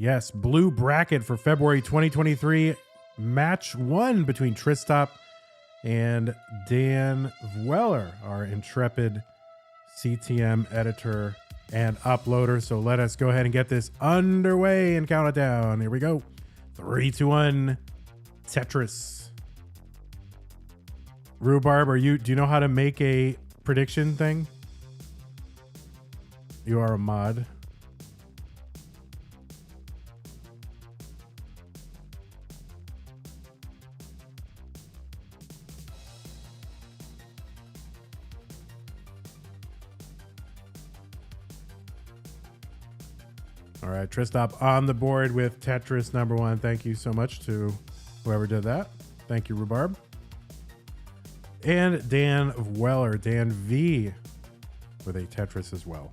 Yes, blue bracket for February 2023. Match 1 between Tristop and DanV, our intrepid CTM editor and uploader. So let us go ahead and get this underway and count it down. Here we go. 3, 2, 1. Tetris. Rhubarb, do you know how to make a prediction thing? You are a mod. All right, Tristop on the board with Tetris number 1. Thank you so much to whoever did that. Thank you, Rhubarb. And DanV with a Tetris as well.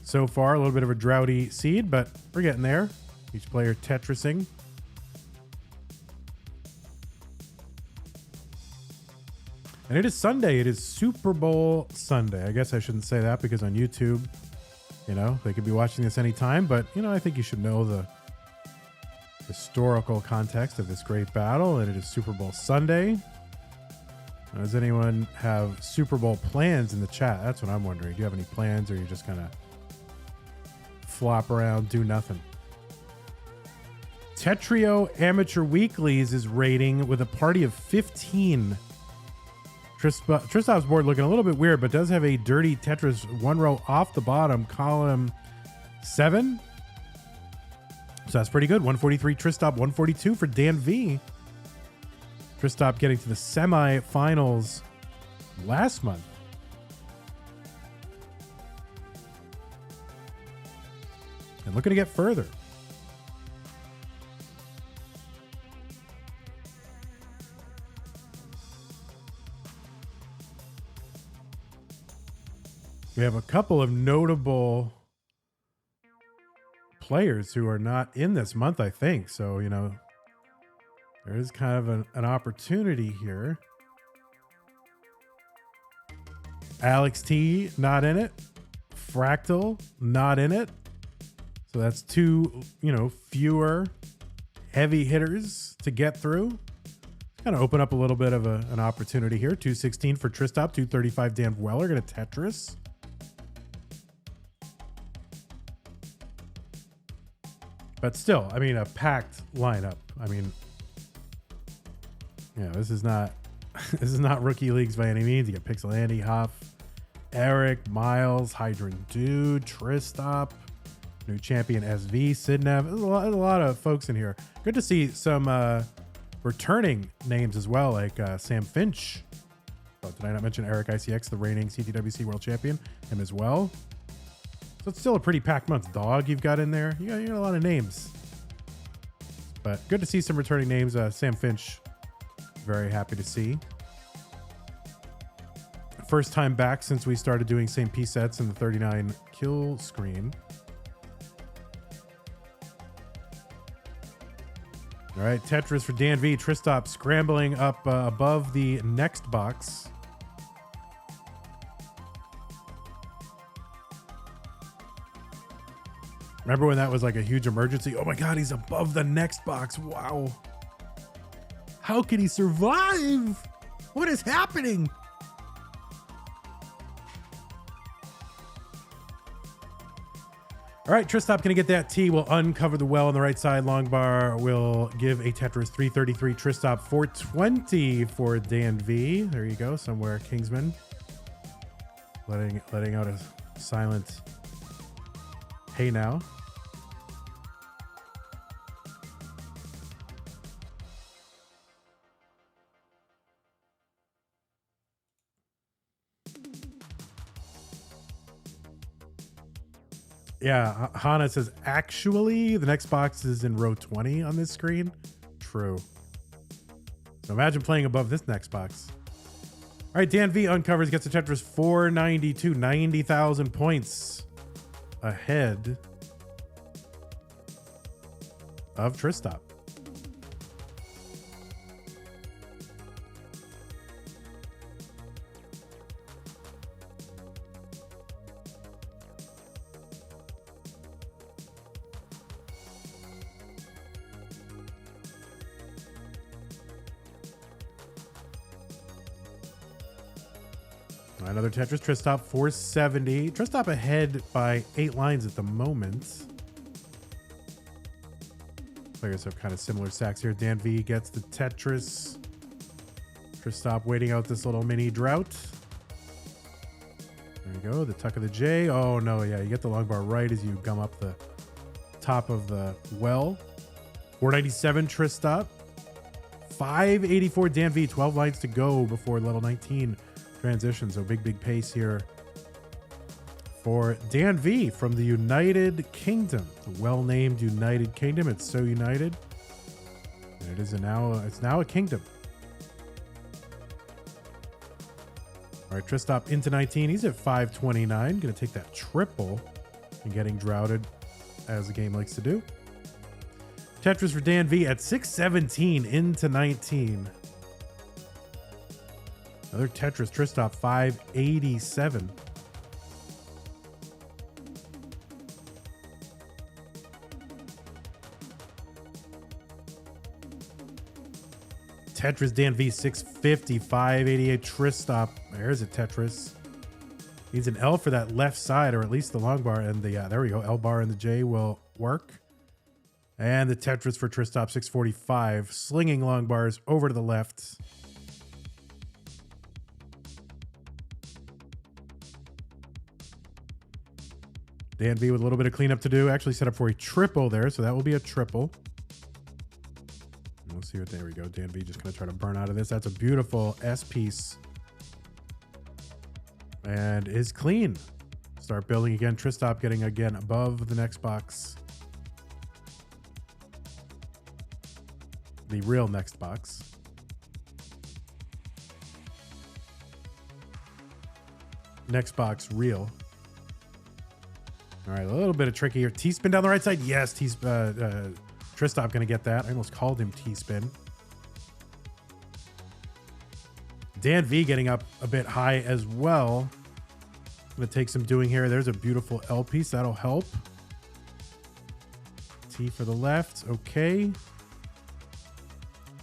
So far, a little bit of a droughty seed, but we're getting there. Each player Tetrising. And it is Sunday. It is Super Bowl Sunday. I guess I shouldn't say that because on YouTube, you know, they could be watching this anytime, but, you know, I think you should know the historical context of this great battle, and it is Super Bowl Sunday. Does anyone have Super Bowl plans in the chat? That's what I'm wondering. Do you have any plans, or are you just going to flop around, do nothing? Tetrio Amateur Weeklies is rating with a party of 15. Tristop's board looking a little bit weird, but does have a dirty Tetris 1 row off the bottom, column 7. So that's pretty good. 143 Tristop, 142 for DanV. Tristop getting to the semifinals last month. And looking to get further. We have a couple of notable players who are not in this month, I think. So, you know, there is kind of an opportunity here. Alex T, not in it. Fractal, not in it. So that's 2, you know, fewer heavy hitters to get through. Kind of open up a little bit of an opportunity here. 216 for Tristop, 235 DanV. Going to Tetris. But still, I mean, a packed lineup. I mean, yeah, this is not rookie leagues by any means. You got Pixel Andy, Huff, Eric, Miles, Hydrant Dude, Tristop, new champion SV, Sidnev. There's a lot of folks in here. Good to see some returning names as well, like Sam Finch. Oh, did I not mention Eric ICX, the reigning CTWC World Champion? Him as well. So it's still a pretty packed month. Dog, you've got in there. You got a lot of names. But good to see some returning names. Sam Finch, very happy to see. First time back since we started doing same piece sets in the 39 kill screen. All right, Tetris for DanV. Tristop scrambling up above the next box. Remember when that was like a huge emergency? Oh my God, he's above the next box. Wow. How can he survive? What is happening? All right, Tristop gonna get that T. Will uncover the well on the right side. Long bar will give a Tetris 333. Tristop 420 for DanV. There you go, somewhere Kingsman. Letting out a silent hey now. Yeah, Hana says, actually, the next box is in row 20 on this screen. True. So imagine playing above this next box. All right, DanV uncovers, gets a Tetris 492, 90,000 points ahead of Tristop. Another Tetris. Tristop 470. Tristop ahead by 8 lines at the moment. Players have kind of similar stacks here. DanV gets the Tetris. Tristop waiting out this little mini drought. There you go. The tuck of the J. Oh, no. Yeah, you get the long bar right as you gum up the top of the well. 497 Tristop. 584 DanV. 12 lines to go before level 19 transition. So big pace here for DanV from the United Kingdom. The well-named United Kingdom. It's so united. And it's now a kingdom. All right, Tristop into 19. He's at 529. Going to take that triple and getting droughted, as the game likes to do. Tetris for DanV at 617 into 19. Another Tetris. Tristop 587. Tetris DanV 650, 588 Tristop. There's a Tetris. Needs an L for that left side, or at least the long bar. And the there we go. L bar and the J will work. And the Tetris for Tristop 645, slinging long bars over to the left. DanV with a little bit of cleanup to do. Actually set up for a triple there, so that will be a triple. We'll see what, there we go. DanV just going to try to burn out of this. That's a beautiful S piece. And is clean. Start building again. Tristop getting again above the next box. The real next box. Next box, real. All right, a little bit of tricky here. T-spin down the right side. Yes, Tristop going to get that. I almost called him T-spin. DanV getting up a bit high as well. Going to take some doing here. There's a beautiful L piece. That'll help. T for the left. Okay.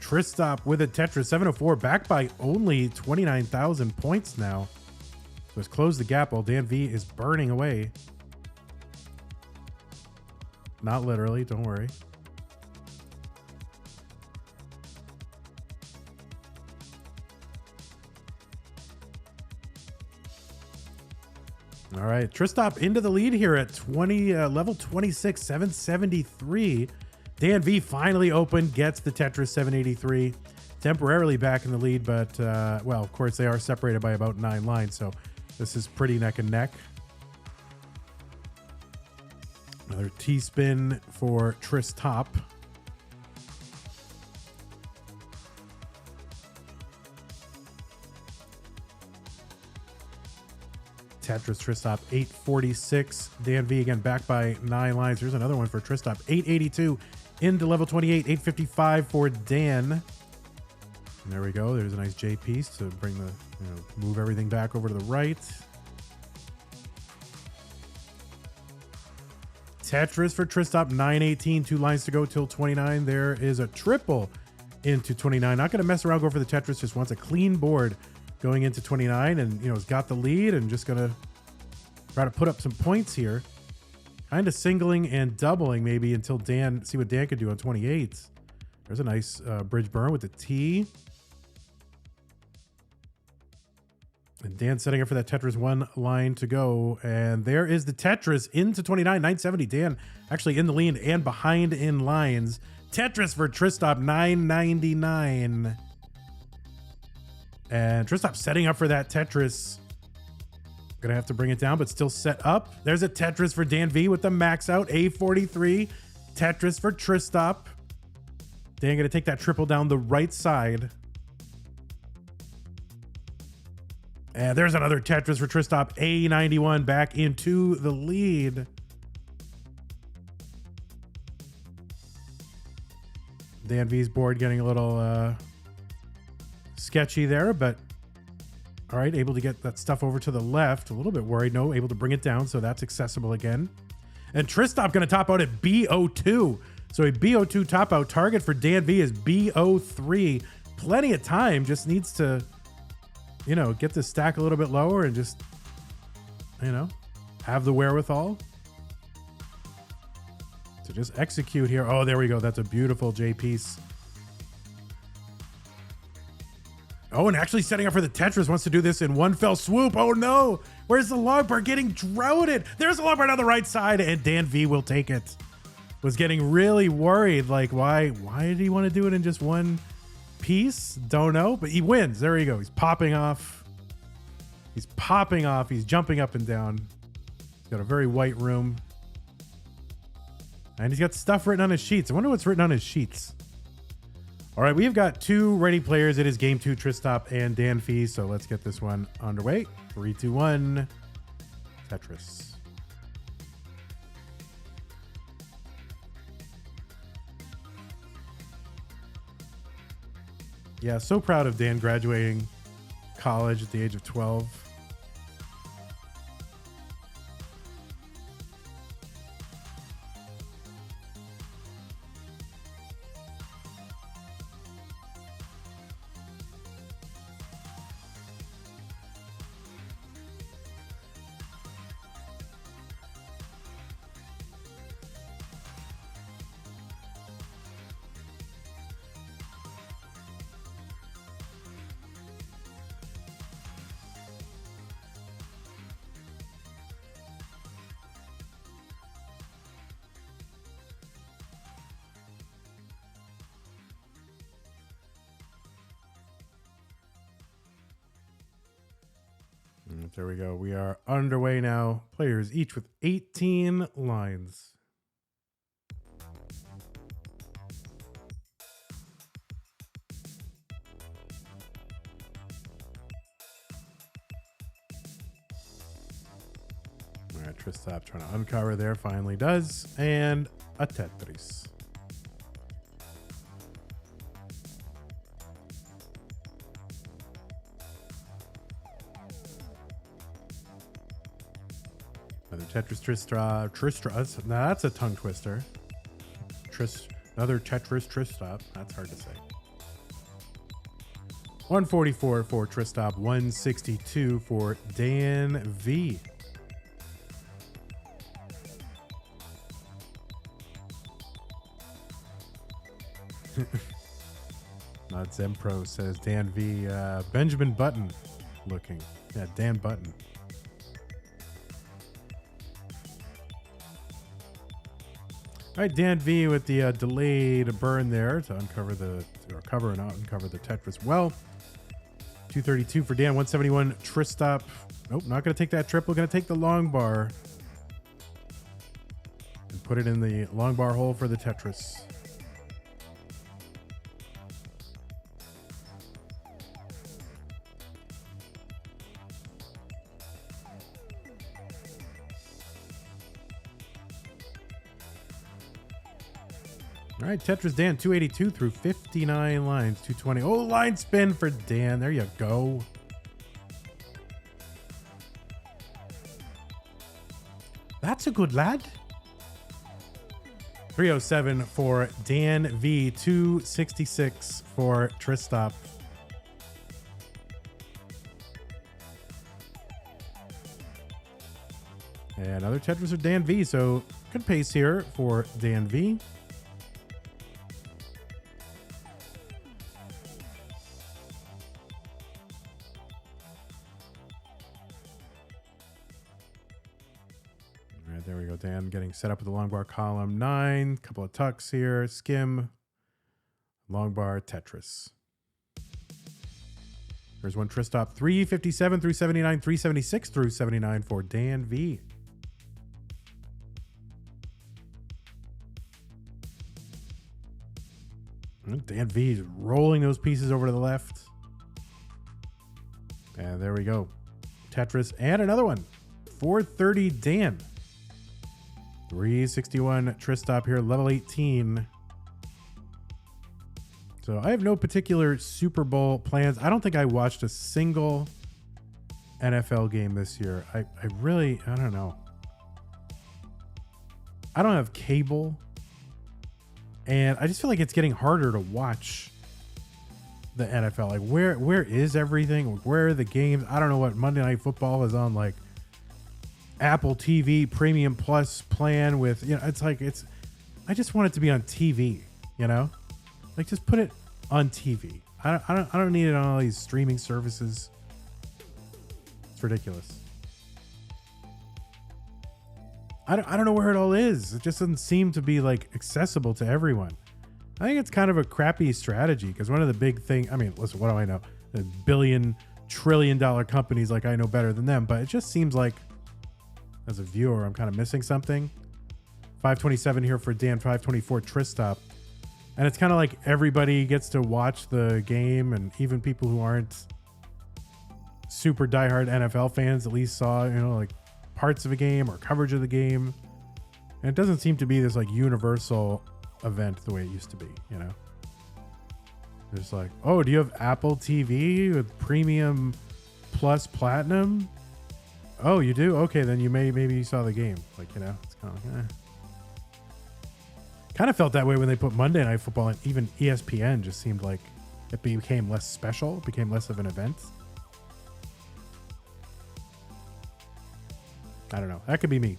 Tristop with a Tetris. 704. Back by only 29,000 points now. So let's close the gap while DanV is burning away. Not literally. Don't worry. All right, Tristop into the lead here at level 26, 773. DanV finally opened, gets the Tetris 783. Temporarily back in the lead, but, well, of course, they are separated by about 9 lines, so this is pretty neck and neck. Another T-spin for Tristop. Tetris Tristop 846. DanV again back by 9 lines. Here's another one for Tristop 882 into level 28. 855 for Dan. And there we go. There's a nice J piece to bring the, move everything back over to the right. Tetris for Tristop 918. 2 lines to go till 29. There is a triple into 29. Not going to mess around, go for the Tetris. Just wants a clean board going into 29, and has got the lead and just gonna try to put up some points here. Kind of singling and doubling maybe until Dan, see what Dan could do on 28. There's a nice bridge burn with the T. And Dan setting up for that Tetris. 1 line to go. And there is the Tetris into 29, 970. Dan actually in the lead and behind in lines. Tetris for Tristop, 999. And Tristop setting up for that Tetris. Gonna have to bring it down, but still set up. There's a Tetris for DanV with the max out. A43. Tetris for Tristop. Dan gonna take that triple down the right side. And there's another Tetris for Tristop. A91 back into the lead. DanV's board getting a little sketchy there, but all right, able to get that stuff over to the left. A little bit worried. No, able to bring it down, so that's accessible again. And Tristop going to top out at B02. So a B02 top out. Target for DanV is B03. Plenty of time. Just needs to you know, get the stack a little bit lower and just, you know, have the wherewithal to just execute here. Oh, there we go. That's a beautiful J piece. Oh, and actually setting up for the Tetris, wants to do this in one fell swoop. Oh no, where's the log bar? Getting droughted. There's the log bar on the right side, and DanV will take it. Was getting really worried, like why did he want to do it in just one piece? Don't know, but he wins. There you go. He's popping off. He's popping off. He's jumping up and down. He's got a very white room. And he's got stuff written on his sheets. I wonder what's written on his sheets. All right, we've got two ready players. It is game two, Tristop and DanV. So let's get this one underway. 3, 2, 1, Tetris. Yeah, so proud of Dan graduating college at the age of 12. There we go. We are underway now. Players each with 18 lines. All right, Tristop trying to uncover there. Finally does. And a Tetris. Another Tetris Tristop. Now that's a tongue twister. Another Tetris Tristop. That's hard to say. 144 for Tristop. 162 for DanV. Not Zempro says DanV. Benjamin Button looking. Yeah, Dan Button. All right, DanV with the delayed burn there to uncover cover and uncover the Tetris well. 232 for Dan, 171 Tristop. Nope, not going to take that triple. Going to take the long bar and put it in the long bar hole for the Tetris. All right, Tetris Dan, 282 through 59 lines, 220. Oh, line spin for Dan. There you go. That's a good lad. 307 for DanV, 266 for Tristop. And another Tetris for DanV, so good pace here for DanV. There we go, Dan getting set up with the long bar column 9. Couple of tucks here. Skim. Long bar Tetris. There's one Tristop. 357 through 79. 376 through 79 for DanV. DanV is rolling those pieces over to the left. And there we go. Tetris and another one. 430 Dan. 361 Tristop here, level 18. So I have no particular Super Bowl plans. I don't think I watched a single NFL game this year. I don't know. I don't have cable. And I just feel like it's getting harder to watch the NFL. Like where is everything? Where are the games? I don't know what Monday Night Football is on, like Apple TV Premium Plus plan with, you know, it's like I just want it to be on TV, you know? Like just put it on TV. I don't need it on all these streaming services. It's ridiculous. I don't know where it all is. It just doesn't seem to be like accessible to everyone. I think it's kind of a crappy strategy because one of the big things, I mean, listen, what do I know? The billion, trillion dollar companies, like I know better than them, but it just seems like as a viewer, I'm kind of missing something. 527 here for Dan, 524 Tristop. And it's kind of like everybody gets to watch the game, and even people who aren't super diehard NFL fans at least saw, you know, like parts of a game or coverage of the game. And it doesn't seem to be this like universal event the way it used to be, you know? It's like, oh, do you have Apple TV with Premium Plus Platinum? Oh, you do? Okay, then maybe you saw the game. Like, you know, it's kind of like, Kind of felt that way when they put Monday Night Football, and even ESPN just seemed like it became less special, it became less of an event. I don't know. That could be me.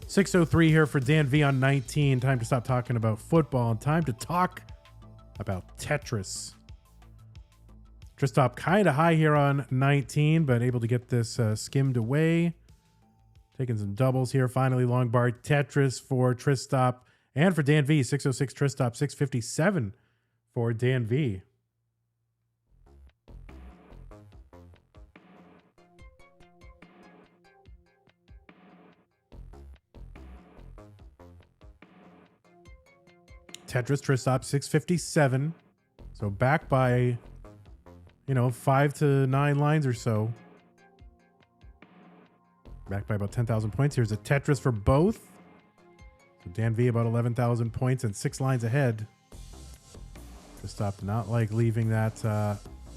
6:03 here for DanV on 19. Time to stop talking about football and time to talk about Tetris. Tristop kind of high here on 19, but able to get this skimmed away. Taking some doubles here. Finally, long bar Tetris for Tristop and for DanV. 606 Tristop, 657 for DanV. Tetris Tristop 657. So back by, you know, 5 to 9 lines or so. Back by about 10,000 points. Here's a Tetris for both. So DanV about 11,000 points and 6 lines ahead. Tristop not like leaving that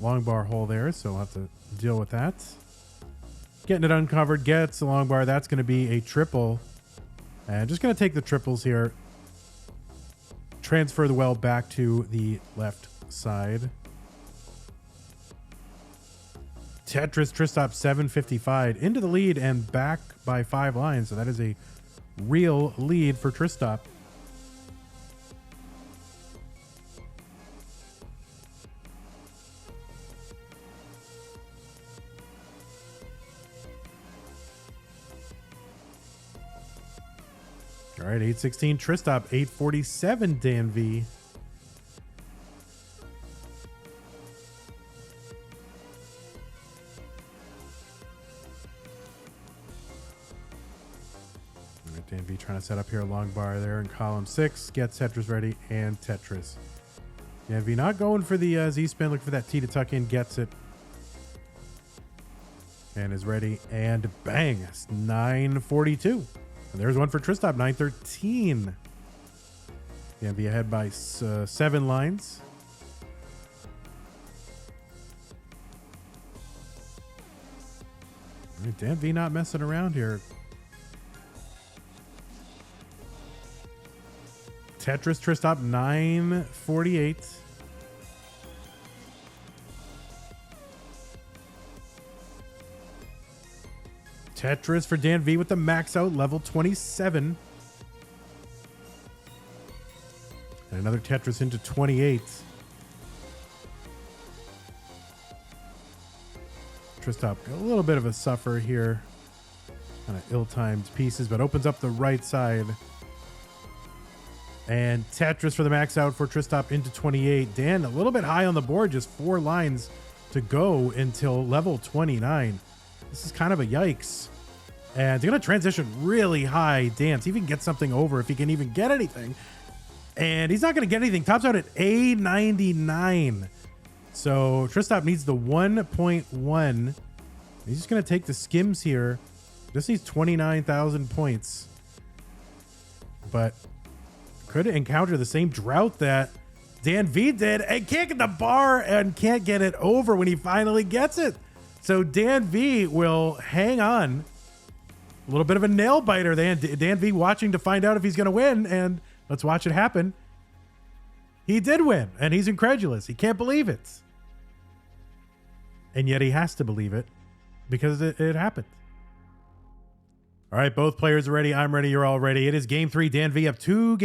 long bar hole there, so we'll have to deal with that. Getting it uncovered, gets the long bar. That's going to be a triple. And just going to take the triples here. Transfer the well back to the left side. Tetris Tristop 755 into the lead and back by 5 lines. So that is a real lead for Tristop. All right, 816 Tristop, 847 DanV. All right, DanV trying to set up here a long bar there in column 6. Gets Tetris ready and Tetris. DanV not going for the Z-spin, looking for that T to tuck in, gets it. And is ready and bang, it's 942. And there's one for Tristop, 913. DanV ahead by 7 lines. Right, DanV not messing around here. Tetris Tristop, 948. Tetris for DanV with the max out, level 27. And another Tetris into 28. Tristop, a little bit of a suffer here. Kind of ill-timed pieces, but opens up the right side. And Tetris for the max out for Tristop into 28. Dan, a little bit high on the board, just 4 lines to go until level 29. This is kind of a yikes. And he's going to transition really high. Dan, see if he can get something over, if he can even get anything. And he's not going to get anything. Tops out at A99. So Tristop needs the 1.1. He's just going to take the skims here. Just needs 29,000 points. But could encounter the same drought that DanV did and can't get the bar and can't get it over when he finally gets it. So DanV will hang on. A little bit of a nail biter there. DanV watching to find out if he's going to win, and let's watch it happen. He did win, and he's incredulous. He can't believe it. And yet he has to believe it because it happened. All right, both players are ready. I'm ready. You're all ready. It is game 3. DanV up 2-0.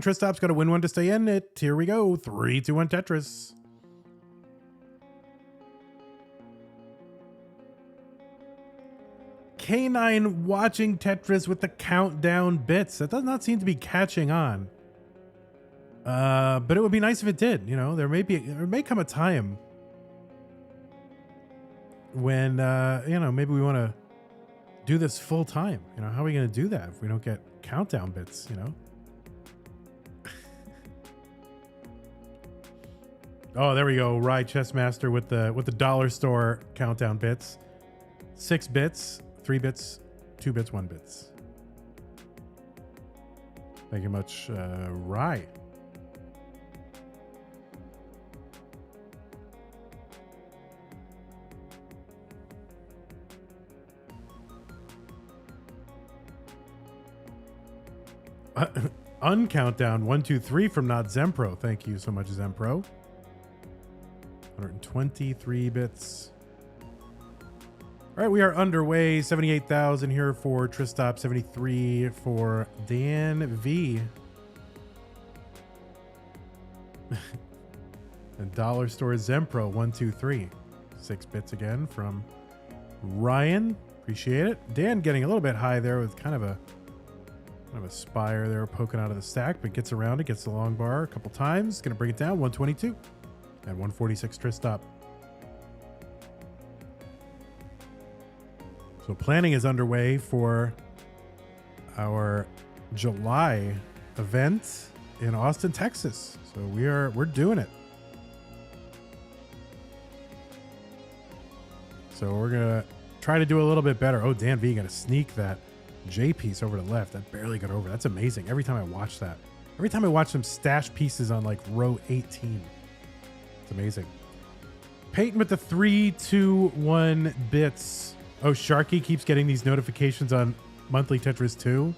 Tristop's got to win one to stay in it. Here we go. 3, 2, 1 Tetris. K9 watching Tetris with the countdown bits. That does not seem to be catching on. But it would be nice if it did. You know, there may come a time when, you know, maybe we want to do this full time. You know, how are we going to do that if we don't get countdown bits, you know? Oh, there we go. Rye Chessmaster with the dollar store countdown bits. 6 bits, 3 bits, 2 bits, 1 bits. Thank you much, Rye. Uncountdown 1, 2, 3 from Not Zempro. Thank you so much, Zempro. 123 bits. All right, we are underway. 78,000 here for Tristop, 73 for DanV. And Dollar Store Zempro 1, 2, 3. 6 bits again from Ryan. Appreciate it. Dan getting a little bit high there with kind of a spire there poking out of the stack, but gets around it, gets the long bar a couple times. Gonna bring it down. 122 and 146 Tristop. So planning is underway for our July event in Austin, Texas. So we're doing it. So we're gonna try to do a little bit better. Oh, DanV gonna sneak that J piece over to the left. That barely got over. That's amazing. Every time I watch that, every time I watch them stash pieces on like row 18, it's amazing. Peyton with the 3, 2, 1 bits. Oh, Sharky keeps getting these notifications on monthly Tetris 2.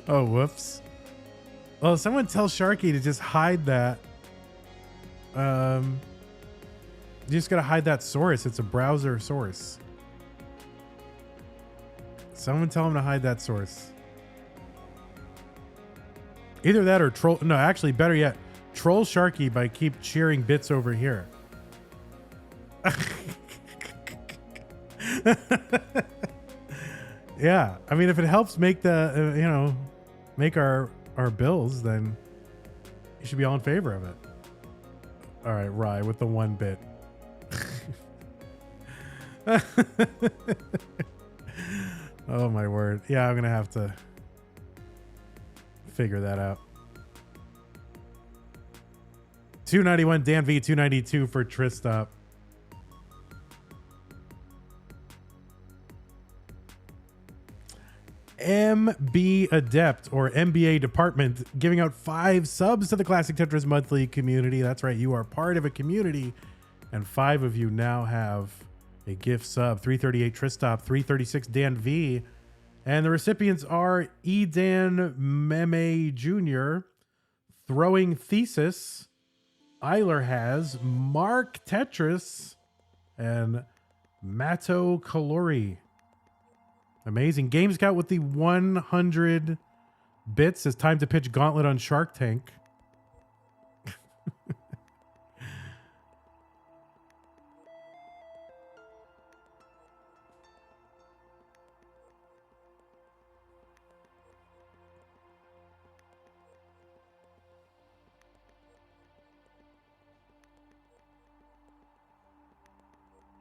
Oh, whoops. Well, someone tell Sharky to just hide that. You just gotta hide that source. It's a browser source. Someone tell him to hide that source. Either that or troll. No, actually, better yet, troll Sharky by keep cheering bits over here. Yeah, I mean, if it helps make the you know, make our bills, then you should be all in favor of it. All right, Rye with the 1 bit. Oh my word. Yeah, I'm gonna have to figure that out. 291 DanV, 292 for Tristop. MB Adept or MBA Department giving out 5 subs to the Classic Tetris Monthly community. That's right, you are part of a community, and 5 of you now have a gift sub. 338 Tristop, 336 DanV, and the recipients are Edan Meme Jr., Throwing Thesis, Eiler has, Mark Tetris, and Mato Kalori. Amazing. Game Scout with the 100 bits. It's time to pitch Gauntlet on Shark Tank.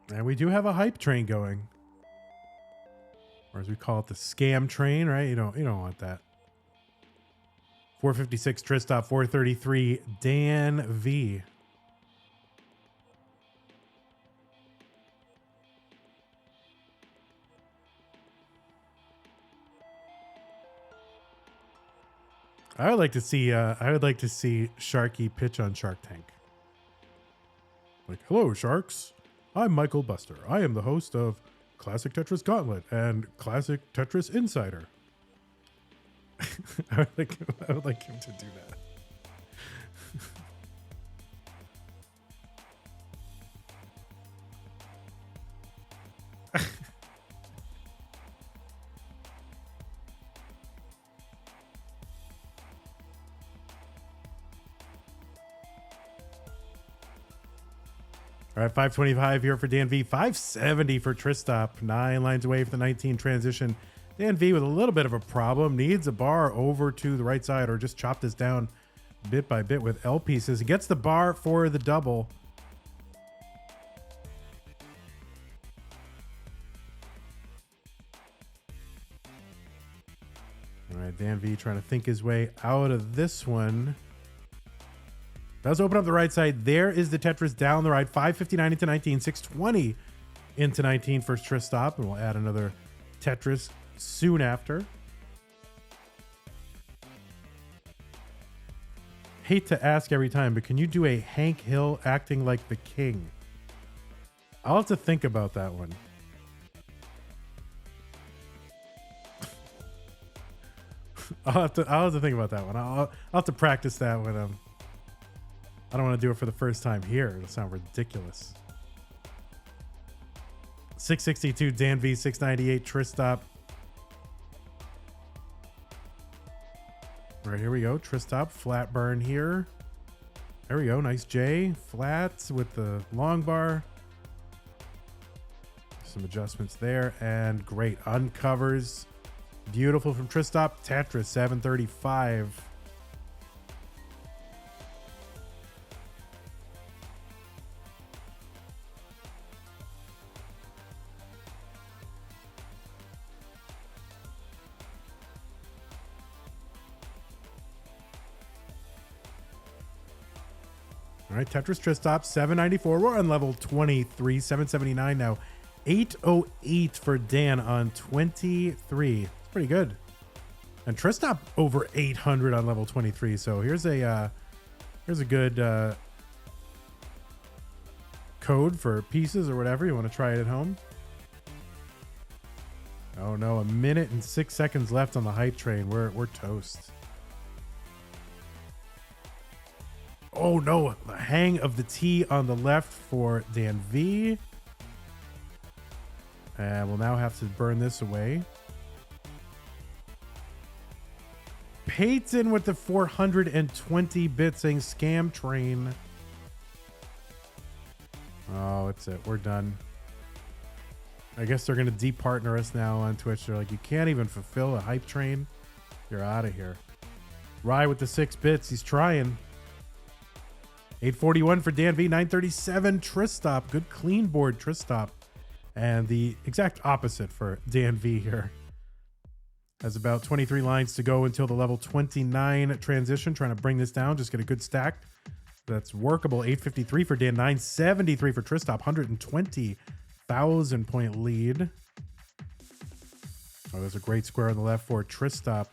And we do have a hype train going. Or as we call it, the scam train, right? You don't want that. 456 Tristop, 433 DanV. I would like to see Sharky pitch on Shark Tank. Like, hello, sharks. I'm Michael Buster. I am the host of Classic Tetris Gauntlet and Classic Tetris Insider. I would like him to do that. All right, 525 here for DanV, 570 for Tristop. 9 lines away for the 19 transition. DanV with a little bit of a problem. Needs a bar over to the right side or just chop this down bit by bit with L pieces. He gets the bar for the double. All right, DanV trying to think his way out of this one. Does open up the right side. There is the Tetris down the right. 559 into 19, 620 into 19 for Tristop, and we'll add another Tetris soon after. Hate to ask every time, but can you do a Hank Hill acting like the king? I'll have to think about that one. I'll have to think about that one. I'll have to practice that one. I don't want to do it for the first time here. It'll sound ridiculous. 662 DanV, 698 Tristop. All right, here we go. Tristop, flat burn here. There we go. Nice J. Flats with the long bar. Some adjustments there. And great. Uncovers. Beautiful from Tristop. Tetris, 735. All right, Tetris Tristop, 794. We're on level 23, 779 now. 808 for Dan on 23. It's pretty good. And Tristop over 800 on level 23. So here's a good code for pieces or whatever. You want to try it at home? Oh no, 1 minute and 6 seconds left on the hype train. We're toast. Oh no, the hang of the T on the left for DanV. And we'll now have to burn this away. Peyton with the 420 bit saying scam train. Oh, that's it. We're done. I guess they're going to departner us now on Twitch. They're like, you can't even fulfill a hype train. You're out of here. Rye with the 6 bits. He's trying. 841 for DanV, 937 Tristop. Good clean board Tristop. And the exact opposite for DanV here. Has about 23 lines to go until the level 29 transition. Trying to bring this down. Just get a good stack. That's workable. 853 for Dan, 973 for Tristop. 120,000 point lead. Oh, there's a great square on the left for Tristop.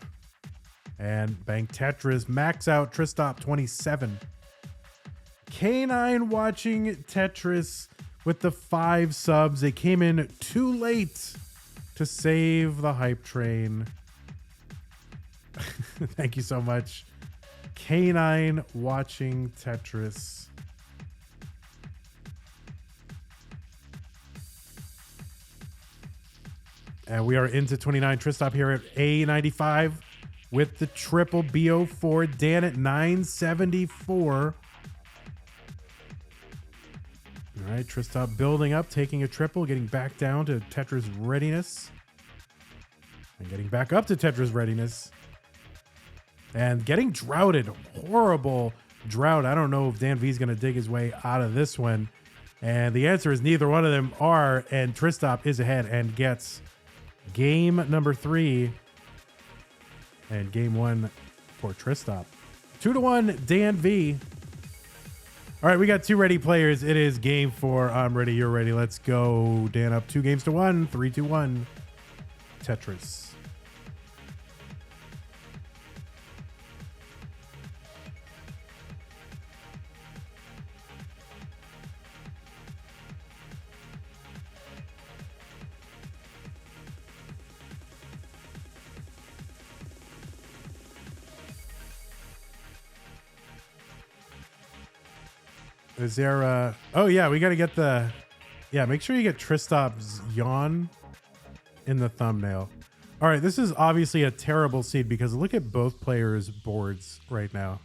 And bang Tetris. Max out Tristop, 27. K9 watching Tetris with the 5 subs. They came in too late to save the hype train. Thank you so much. K9 watching Tetris. And we are into 29. Tristop here at A95 with the triple BO4. Dan at 974. All right, Tristop building up, taking a triple, getting back down to Tetris readiness. And getting back up to Tetris readiness. And getting droughted. Horrible drought. I don't know if DanV is going to dig his way out of this one. And the answer is neither one of them are. And Tristop is ahead and gets game number 3. And game 1 for Tristop. 2-1 DanV. All right, we got 2 ready players. It is game 4. I'm ready. You're ready. Let's go. Dan up 2-1. 3-2-1. Tetris. Is there oh yeah, we got to get the, yeah, make sure you get Tristop's yawn in the thumbnail. All right, this is obviously a terrible seed because look at both players' boards right now.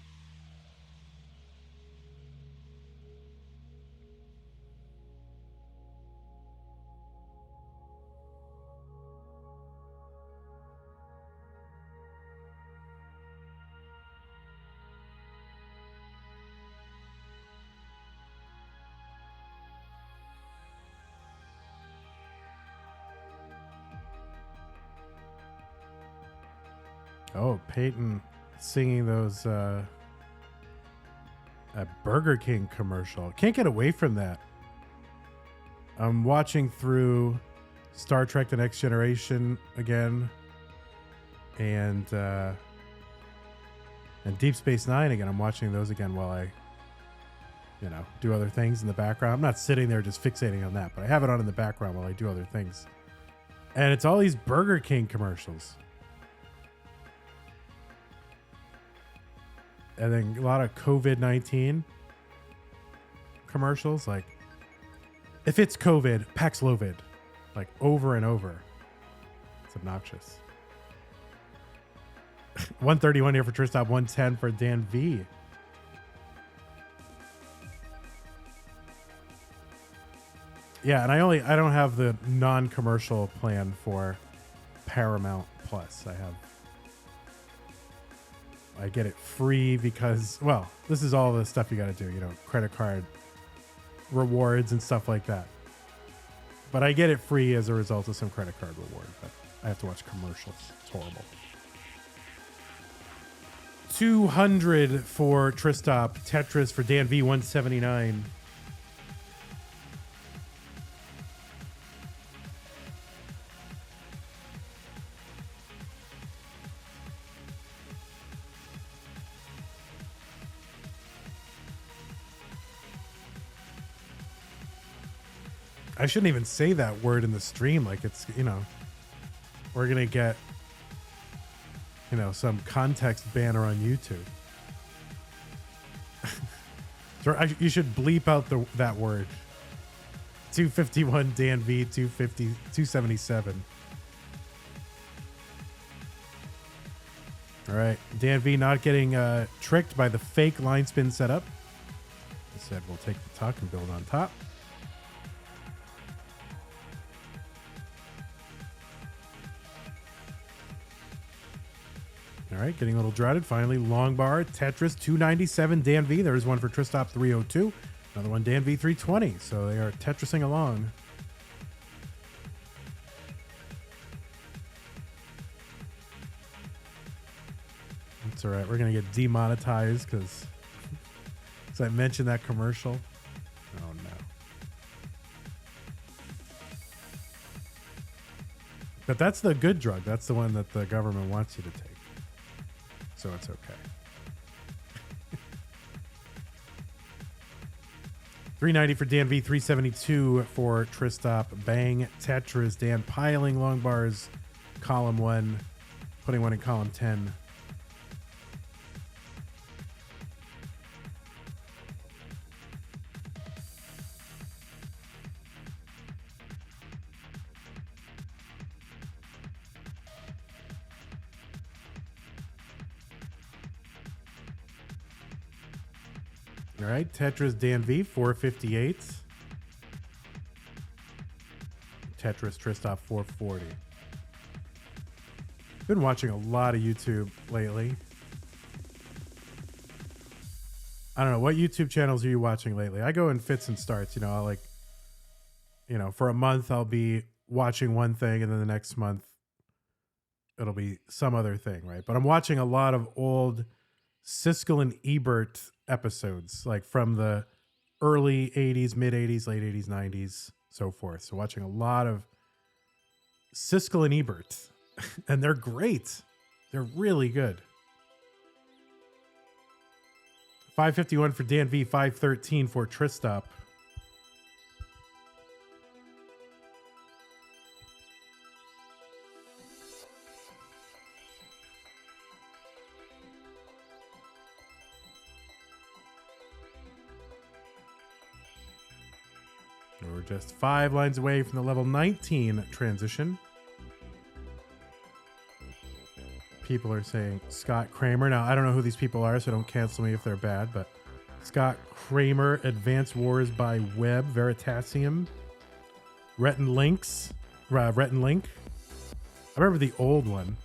Oh, Peyton singing those a Burger King commercial. Can't get away from that. I'm watching through Star Trek: The Next Generation again, and Deep Space Nine again. I'm watching those again while I, do other things in the background. I'm not sitting there just fixating on that, but I have it on in the background while I do other things. And it's all these Burger King commercials. And then a lot of COVID-19 commercials, like, if it's COVID, Paxlovid, like over and over. It's obnoxious. 131 here for Tristop, 110 for DanV. Yeah, and I don't have the non-commercial plan for Paramount Plus. I get it free because, well, this is all the stuff you got to do, credit card rewards and stuff like that. But I get it free as a result of some credit card reward, but I have to watch commercials. It's horrible. 200 for Tristop, Tetris for DanV, 179. I shouldn't even say that word in the stream. Like it's, we're going to get, some context banner on YouTube. So you should bleep out that word. 251 DanV, 277. All right. DanV not getting tricked by the fake line spin setup. Instead, we'll take the tuck and build on top. All right, getting a little droughted. Finally, long bar, Tetris 297, DanV. There's one for Tristop 302. Another one, DanV 320. So they are Tetrising along. That's all right. We're going to get demonetized because I mentioned that commercial. Oh, no. But that's the good drug. That's the one that the government wants you to take. So it's okay. 390 for DanV, 372 for Tristop. Bang, Tetris, Dan piling long bars, column 1, putting one in column 10. All right, Tetris DanV, 458. Tetris Tristop, 440. Been watching a lot of YouTube lately. I don't know, what YouTube channels are you watching lately? I go in fits and starts, I'll for a month I'll be watching one thing and then the next month it'll be some other thing, right? But I'm watching a lot of old Siskel and Ebert episodes, like from the early 80s, mid 80s, late 80s, 90s, so forth. So watching a lot of Siskel and Ebert, and they're great. They're really good. 551 for DanV, 513 for Tristop. We're just 5 lines away from the level 19 transition. People are saying Scott Kramer. Now, I don't know who these people are, so don't cancel me if they're bad, but Scott Kramer, Advanced Wars by Web, Veritasium, Rhett and Link. I remember the old one.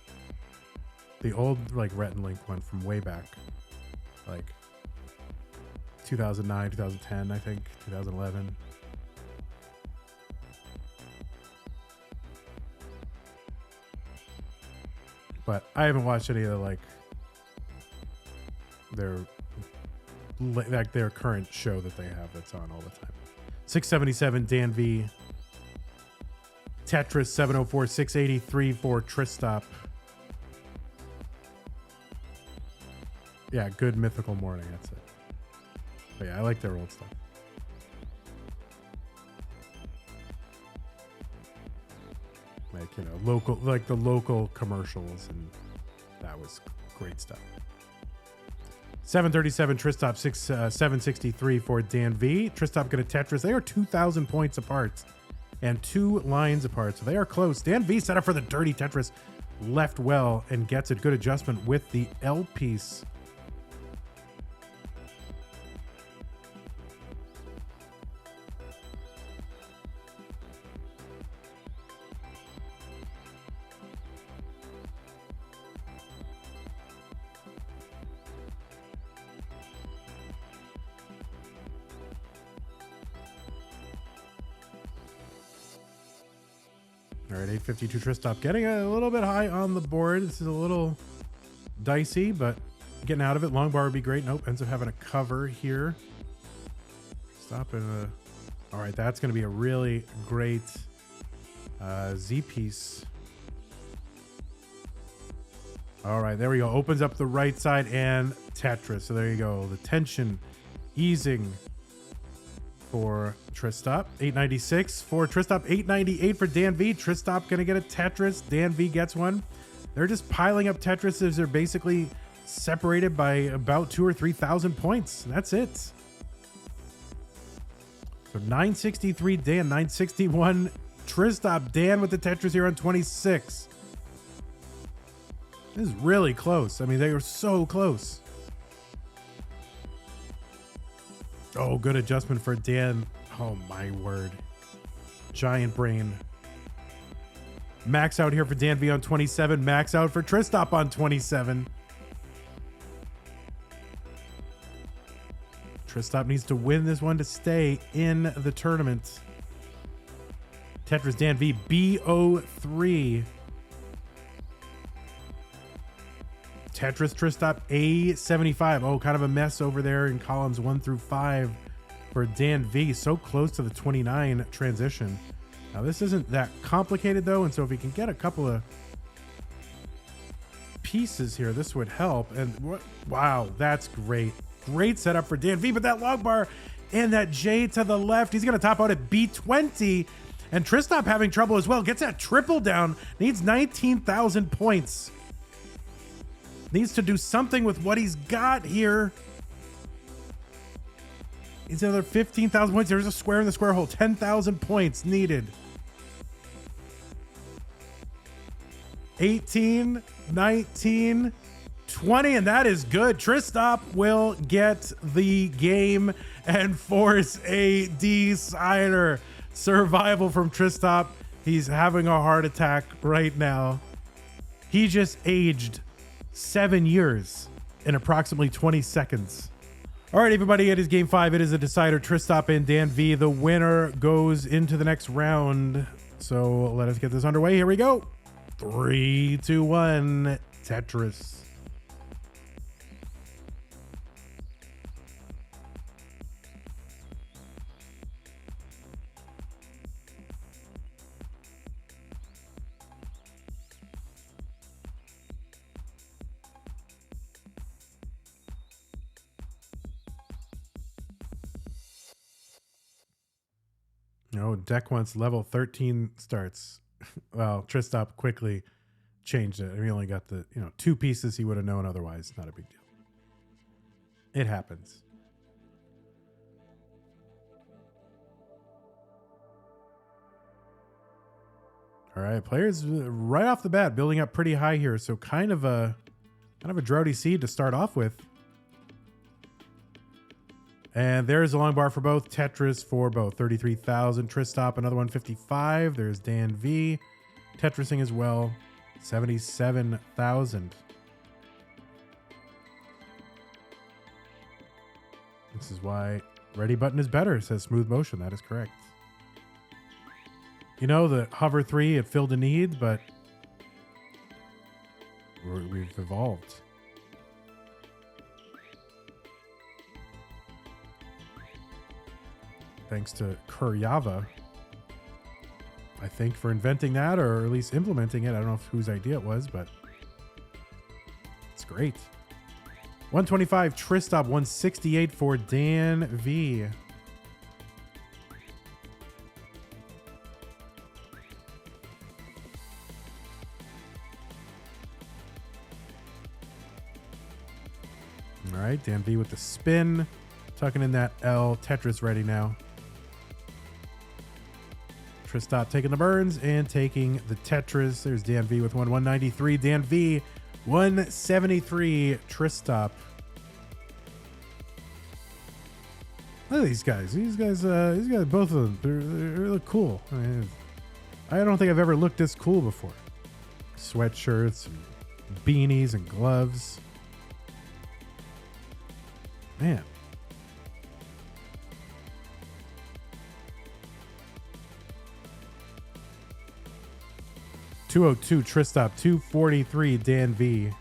The old, Rhett and Link one from way back. 2009, 2010, I think, 2011. But I haven't watched any of the, like their current show that they have that's on all the time. 677 DanV. Tetris 704, 683 for Tristop. Yeah, good mythical morning. That's it. But yeah, I like their old stuff. Like, you know, local, like the local commercials, and that was great stuff. 737 Tristop, 763 for DanV. Tristop going to Tetris. They are 2,000 points apart and 2 lines apart, so they are close. DanV set up for the dirty Tetris, left well and gets it. Good adjustment with the L piece. All right, 852 Tristop getting a little bit high on the board. This is a little dicey, but getting out of it. Long bar would be great. Nope, ends up having a cover here. Stop and all right, that's going to be a really great Z piece. All right, there we go. Opens up the right side and Tetris. So there you go. The tension easing for Tristop. 896 for Tristop. 898 for DanV. Tristop gonna get a Tetris. DanV gets one. They're just piling up Tetrises. They're basically separated by about 2,000 or 3,000 points. That's it. So 963 Dan, 961 Tristop. Dan with the Tetris here on 26. This is really close. I mean, they were so close. Oh, good adjustment for Dan. Oh, my word. Giant brain. Max out here for DanV on 27. Max out for Tristop on 27. Tristop needs to win this one to stay in the tournament. Tetris DanV B03. Tetris Tristop A75. Oh, kind of a mess over there in columns 1 through 5 for DanV. So close to the 29 transition. Now this isn't that complicated though, and so if we can get a couple of pieces here, this would help. And wow, that's great. Great setup for DanV, but that log bar and that J to the left, he's gonna top out at B20. And Tristop having trouble as well. Gets that triple down, needs 19,000 points. Needs to do something with what he's got here. It's another 15,000 points. There's a square in the square hole. 10,000 points needed. 18, 19, 20, and that is good. Tristop will get the game and force a decider. Survival from Tristop. He's having a heart attack right now. He just aged 7 years in approximately 20 seconds. All right, everybody, it is game 5. It is a decider. Tristop and DanV. The winner goes into the next round. So let us get this underway. Here we go. 3, 2, 1. Tetris. No, deck wants level 13 starts. Well, Tristop quickly changed it. He only got the, 2 pieces he would have known otherwise. Not a big deal. It happens. All right, players right off the bat building up pretty high here. So kind of a droughty seed to start off with. And there's a long bar for both. Tetris for both. 33,000. Tristop, another 155. There's DanV. Tetrising as well. 77,000. This is why ready button is better, says Smooth Motion. That is correct. The hover 3, it filled a need, but we've evolved. Thanks to Kuryava, I think, for inventing that, or at least implementing it. I don't know whose idea it was, but it's great. 125 Tristop, 168 for DanV. All right, DanV with the spin, tucking in that L. Tetris ready now. Tristop taking the burns and taking the Tetris. There's DanV with 193. DanV 173. Tristop. Look at these guys. These guys, both of them, they look cool. I mean, I don't think I've ever looked this cool before. Sweatshirts, and beanies, and gloves. Man. $202 Tristop, $243 DanV.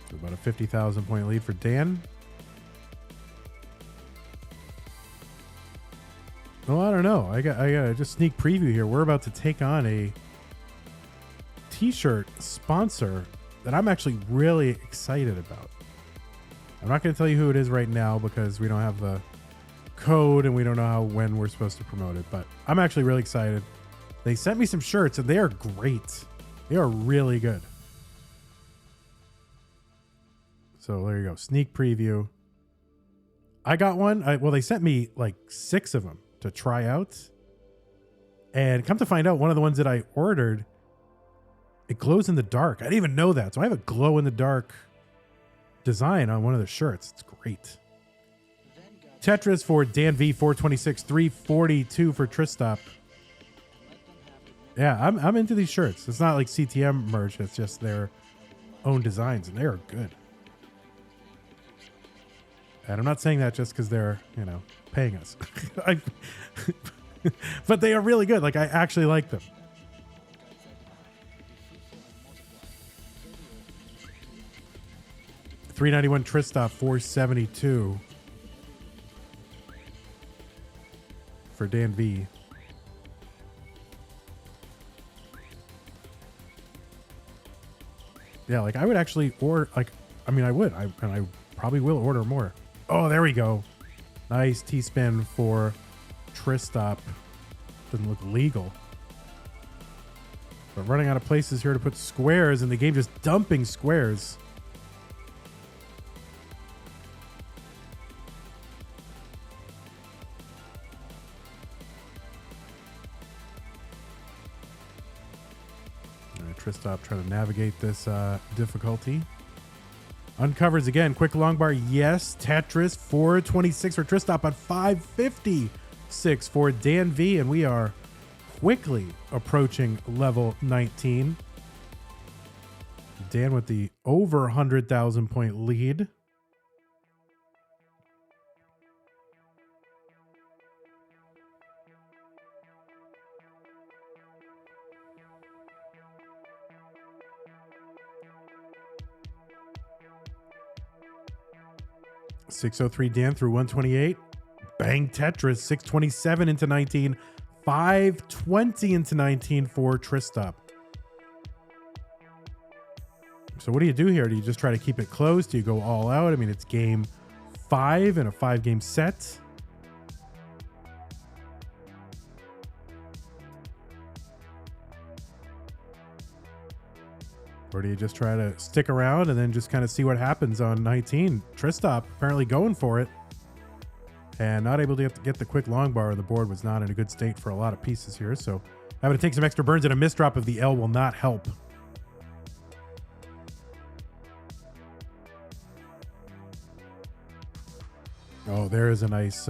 So about a 50,000 point lead for Dan. Well, I don't know. I got just sneak preview here. We're about to take on a t-shirt sponsor that I'm actually really excited about. I'm not going to tell you who it is right now because we don't have the code and we don't know when we're supposed to promote it, but I'm actually really excited. They sent me some shirts and they are great. They are really good. So there you go. Sneak preview. I got one. Well, they sent me like 6 of them to try out. And come to find out, one of the ones that I ordered, it glows in the dark. I didn't even know that. So I have a glow in the dark design on one of the shirts. It's great. Tetris for DanV, 426, 342 for Tristop. Yeah, I'm into these shirts. It's not like CTM merch. It's just their own designs, and they are good. And I'm not saying that just because they're, paying us. But they are really good. Like, I actually like them. $391 Tristop, $472 for DanV. Yeah, like I would actually order, I would, and I probably will order more. Oh, there we go. Nice T-spin for Tristop. Doesn't look legal. But running out of places here to put squares, and the game just dumping squares. Tristop trying to navigate this difficulty. Uncovers again. Quick long bar. Yes. Tetris 426 for Tristop on 556 for DanV. And we are quickly approaching level 19. Dan with the over 100,000 point lead. $603 Dan through 128. Bang Tetris 627 into 19. 520 into 19 for Tristop. So what do you do here? Do you just try to keep it close? Do you go all out? I mean, it's game 5 in a 5-game set. Or do you just try to stick around and then just kind of see what happens on 19? Tristop apparently going for it. And not able to get the quick long bar. The board was not in a good state for a lot of pieces here. So having to take some extra burns and a misdrop of the L will not help. Oh, there is a nice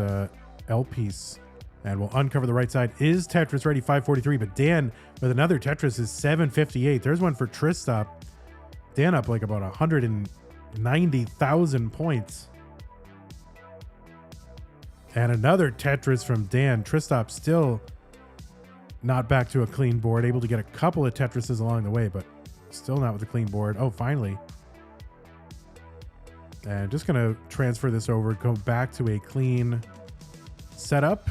L piece. And we'll uncover the right side. Is Tetris ready? 543. But Dan with another Tetris is 758. There's one for Tristop. Dan up like about 100 and 90,000 points. And another Tetris from Dan. Tristop still not back to a clean board. Able to get a couple of Tetrises along the way, but still not with a clean board. Oh, finally. And just going to transfer this over, go back to a clean setup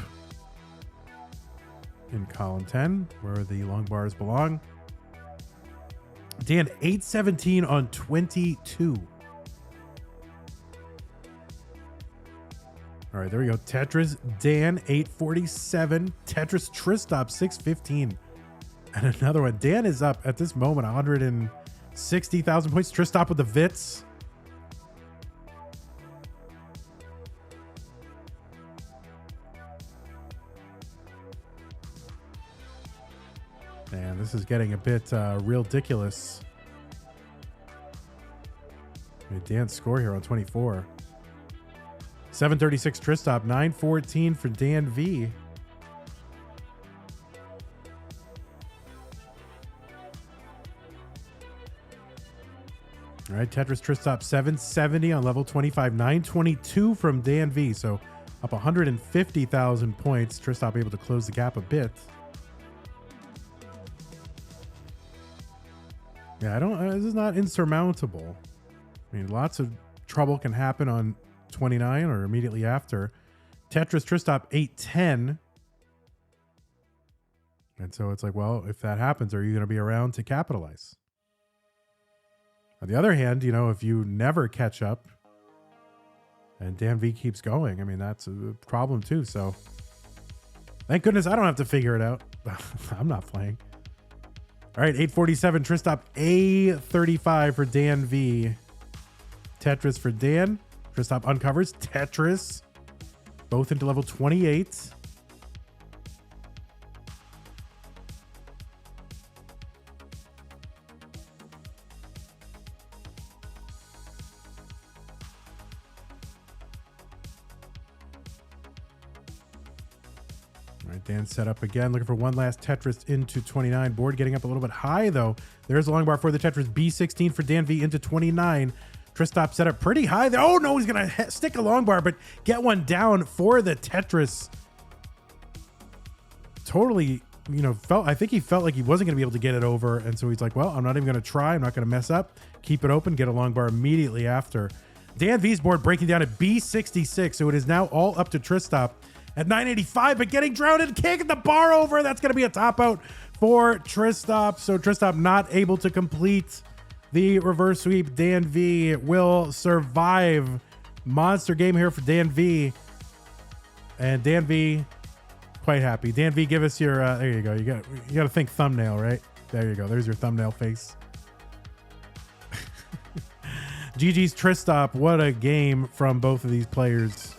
in column 10, where the long bars belong. Dan, 817 on 22. All right, there we go. Tetris Dan, 847. Tetris Tristop, 615. And another one. Dan is up at this moment, 160,000 points. Tristop with the Vits. And this is getting a bit real ridiculous. Dan's score here on 24. 736 Tristop, 914 for DanV. All right, Tetris Tristop, 770 on level 25, 922 from DanV. So up 150,000 points. Tristop able to close the gap a bit. Yeah, this is not insurmountable. I mean, lots of trouble can happen on 29 or immediately after. Tetris Tristop, 810. And so it's like, well, if that happens, are you going to be around to capitalize? On the other hand, you know, if you never catch up and DanV keeps going, I mean, that's a problem too. So thank goodness I don't have to figure it out. I'm not playing. All right, 847 Tristop, A35 for DanV. Tetris for Dan. Tristop uncovers Tetris. Both into level 28. All right, Dan set up again, looking for one last Tetris into 29. Board getting up a little bit high, though. There's a long bar for the Tetris. B16 for DanV into 29. Tristop set up pretty high there. Oh, no, he's going to stick a long bar, but get one down for the Tetris. Totally, you know, I think he felt like he wasn't going to be able to get it over. And so he's like, well, I'm not even going to try. I'm not going to mess up. Keep it open, get a long bar immediately after. DanV's board breaking down at B66. So it is now all up to Tristop at 985, but getting drowned and kicking the bar over. That's going to be a top out for Tristop. So Tristop not able to complete the reverse sweep. DanV will survive. Monster game here for DanV. And DanV quite happy. DanV, give us your there you go. You got to think thumbnail, right? There you go. There's your thumbnail face. GG's Tristop. What a game from both of these players.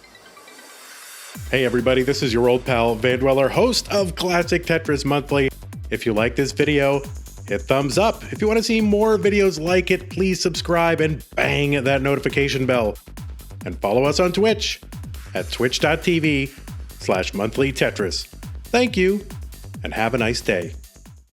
Hey everybody, this is your old pal Vandweller, host of Classic Tetris Monthly. If you like this video, hit thumbs up. If you want to see more videos like it, please subscribe and bang that notification bell. And follow us on Twitch at twitch.tv/monthlytetris. Thank you, and have a nice day.